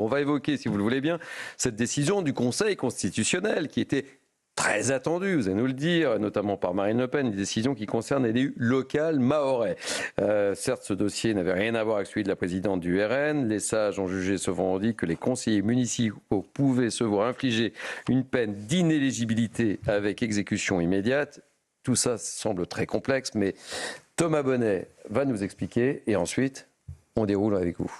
On va évoquer, si vous le voulez bien, cette décision du Conseil constitutionnel qui était très attendue, vous allez nous le dire, notamment par Marine Le Pen, une décision qui concerne l'élu local mahorais. Certes, ce dossier n'avait rien à voir avec celui de la présidente du RN. Les sages ont jugé ce vendredi que les conseillers municipaux pouvaient se voir infliger une peine d'inéligibilité avec exécution immédiate. Tout ça semble très complexe, mais Thomas Bonnet va nous expliquer et ensuite, on déroule avec vous.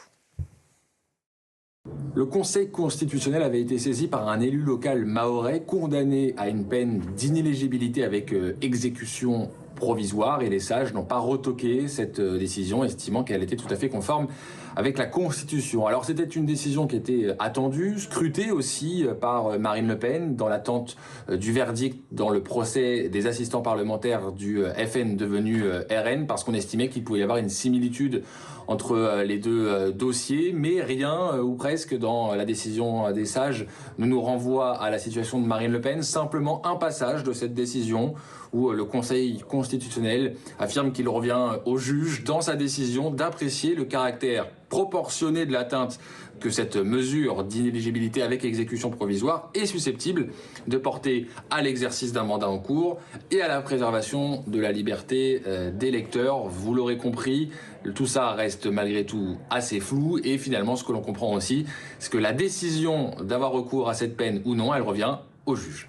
Le Conseil constitutionnel avait été saisi par un élu local mahorais condamné à une peine d'inéligibilité avec exécution provisoire et les sages n'ont pas retoqué cette décision, estimant qu'elle était tout à fait conforme avec la Constitution. Alors c'était une décision qui était attendue, scrutée aussi par Marine Le Pen dans l'attente du verdict dans le procès des assistants parlementaires du FN devenu RN, parce qu'on estimait qu'il pouvait y avoir une similitude entre les deux dossiers, mais rien ou presque dans la décision des sages ne nous renvoie à la situation de Marine Le Pen, simplement un passage de cette décision où le Conseil constitutionnel affirme qu'il revient au juge dans sa décision d'apprécier le caractère proportionné de l'atteinte que cette mesure d'inéligibilité avec exécution provisoire est susceptible de porter à l'exercice d'un mandat en cours et à la préservation de la liberté des électeurs. Vous l'aurez compris, tout ça reste malgré tout assez flou et finalement ce que l'on comprend aussi, c'est que la décision d'avoir recours à cette peine ou non, elle revient au juge.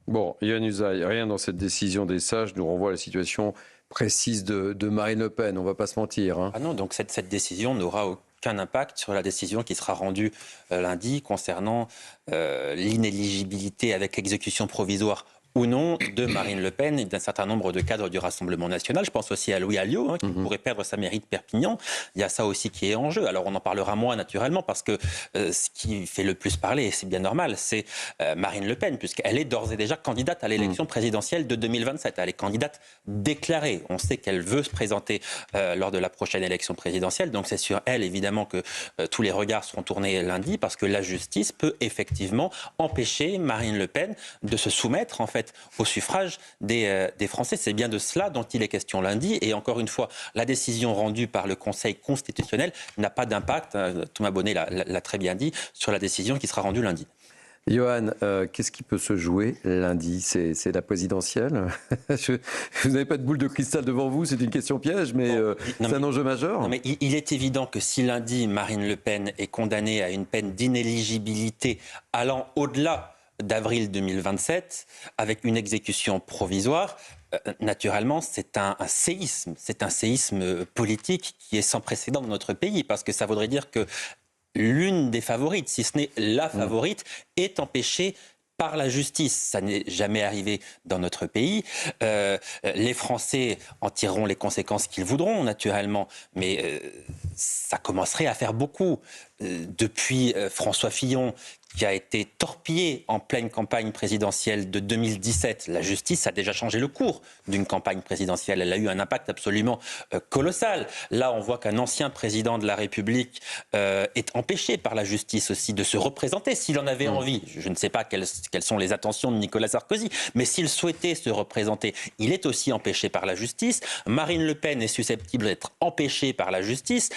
Bon, Yohann Usaï, rien dans cette décision des sages nous renvoie à la situation précise de Marine Le Pen, on ne va pas se mentir. Hein. Ah non, donc cette décision n'aura aucun impact sur la décision qui sera rendue lundi concernant l'inéligibilité avec exécution provisoire ou non de Marine Le Pen et d'un certain nombre de cadres du Rassemblement national. Je pense aussi à Louis Alliot, qui pourrait perdre sa mairie de Perpignan. Il y a ça aussi qui est en jeu. Alors on en parlera moins naturellement parce que ce qui fait le plus parler, et c'est bien normal, c'est Marine Le Pen, puisqu'elle est d'ores et déjà candidate à l'élection présidentielle de 2027. Elle est candidate déclarée. On sait qu'elle veut se présenter lors de la prochaine élection présidentielle. Donc c'est sur elle, évidemment, que tous les regards seront tournés lundi, parce que la justice peut effectivement empêcher Marine Le Pen de se soumettre, en fait, au suffrage des Français. C'est bien de cela dont il est question lundi. Et encore une fois, la décision rendue par le Conseil constitutionnel n'a pas d'impact, Thomas Bonnet l'a très bien dit, sur la décision qui sera rendue lundi. Yohann, qu'est-ce qui peut se jouer lundi? C'est la présidentielle. Vous n'avez pas de boule de cristal devant vous, c'est une question piège, mais c'est un enjeu majeur. Non, mais il est évident que si lundi, Marine Le Pen est condamnée à une peine d'inéligibilité allant au-delà d'avril 2027, avec une exécution provisoire, naturellement, c'est un séisme. C'est un séisme politique qui est sans précédent dans notre pays, parce que ça voudrait dire que l'une des favorites, si ce n'est la favorite, est empêchée par la justice. Ça n'est jamais arrivé dans notre pays. Les Français en tireront les conséquences qu'ils voudront, naturellement, mais ça commencerait à faire beaucoup. Depuis François Fillon, qui a été torpillé en pleine campagne présidentielle de 2017. La justice a déjà changé le cours d'une campagne présidentielle. Elle a eu un impact absolument colossal. Là, on voit qu'un ancien président de la République est empêché par la justice aussi de se représenter s'il en avait envie. Je ne sais pas quelles sont les intentions de Nicolas Sarkozy, mais s'il souhaitait se représenter, il est aussi empêché par la justice. Marine Le Pen est susceptible d'être empêchée par la justice.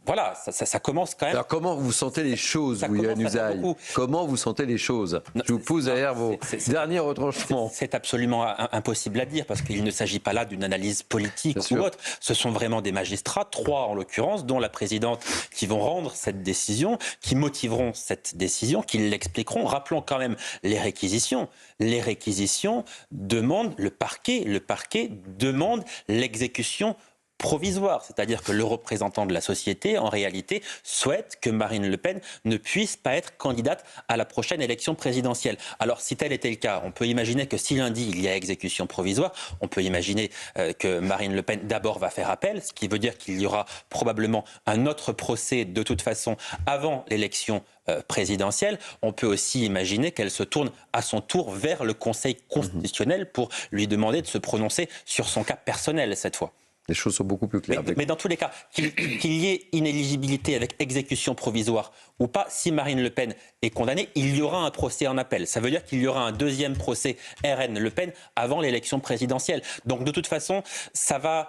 Voilà, ça commence quand même. Alors comment vous sentez les choses, Yohann Usaï? Comment vous sentez les choses? Je vous pose derrière vos derniers retranchements. C'est absolument impossible à dire, parce qu'il ne s'agit pas là d'une analyse politique ou autre. Ce sont vraiment des magistrats, 3 en l'occurrence, dont la présidente, qui vont rendre cette décision, qui motiveront cette décision, qui l'expliqueront. Rappelons quand même les réquisitions. Les réquisitions demandent, le parquet demande l'exécution provisoire, c'est-à-dire que le représentant de la société, en réalité, souhaite que Marine Le Pen ne puisse pas être candidate à la prochaine élection présidentielle. Alors, si tel était le cas, on peut imaginer que si lundi, il y a exécution provisoire, on peut imaginer que Marine Le Pen, d'abord, va faire appel, ce qui veut dire qu'il y aura probablement un autre procès, de toute façon, avant l'élection présidentielle. On peut aussi imaginer qu'elle se tourne à son tour vers le Conseil constitutionnel pour lui demander de se prononcer sur son cas personnel, cette fois. Les choses sont beaucoup plus claires. Mais dans tous les cas, qu'il y ait inéligibilité avec exécution provisoire ou pas. Si Marine Le Pen est condamnée, il y aura un procès en appel. Ça veut dire qu'il y aura un deuxième procès RN-Le Pen avant l'élection présidentielle. Donc de toute façon, ça va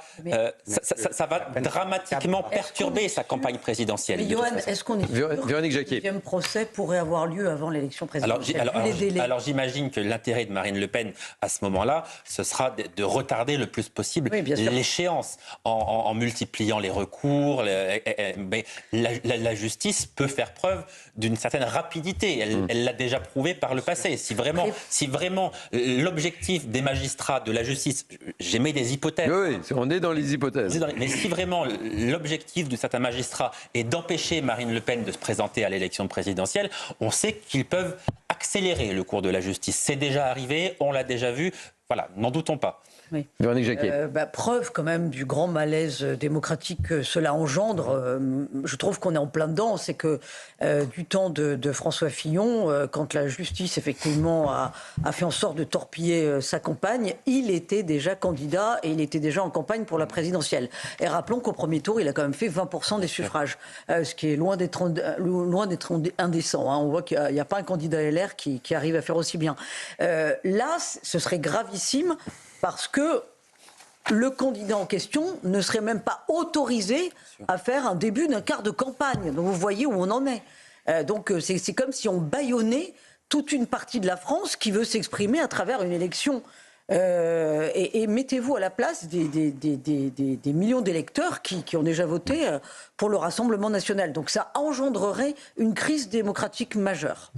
dramatiquement perturber sa campagne présidentielle. Mais Johan, est-ce qu'on est sûr Véronique que le Jacquier. deuxième procès pourrait avoir lieu avant l'élection présidentielle? Alors j'imagine que l'intérêt de Marine Le Pen à ce moment-là, ce sera de retarder le plus possible l'échéance en multipliant les recours. Mais la justice peut faire preuve d'une certaine rapidité. Elle l'a déjà prouvé par le passé. Si vraiment l'objectif des magistrats, de la justice, j'émets des hypothèses. Oui, on est dans les hypothèses. Mais si vraiment l'objectif de certains magistrats est d'empêcher Marine Le Pen de se présenter à l'élection présidentielle, on sait qu'ils peuvent accélérer le cours de la justice. C'est déjà arrivé, on l'a déjà vu. Voilà, n'en doutons pas. Oui. Véronique Jacquier. Preuve quand même du grand malaise démocratique que cela engendre. Je trouve qu'on est en plein dedans. C'est que du temps de François Fillon, quand la justice effectivement a fait en sorte de torpiller sa campagne, il était déjà candidat et il était déjà en campagne pour la présidentielle. Et rappelons qu'au premier tour, il a quand même fait 20% des suffrages, ce qui est loin d'être indécent. Hein. On voit qu'il n'y a pas un candidat LR qui arrive à faire aussi bien. Là, ce serait gravissime. Parce que le candidat en question ne serait même pas autorisé à faire un début d'un quart de campagne. Donc vous voyez où on en est. Donc c'est comme si on bâillonnait toute une partie de la France qui veut s'exprimer à travers une élection. Et mettez-vous à la place des millions d'électeurs qui ont déjà voté pour le Rassemblement national. Donc ça engendrerait une crise démocratique majeure.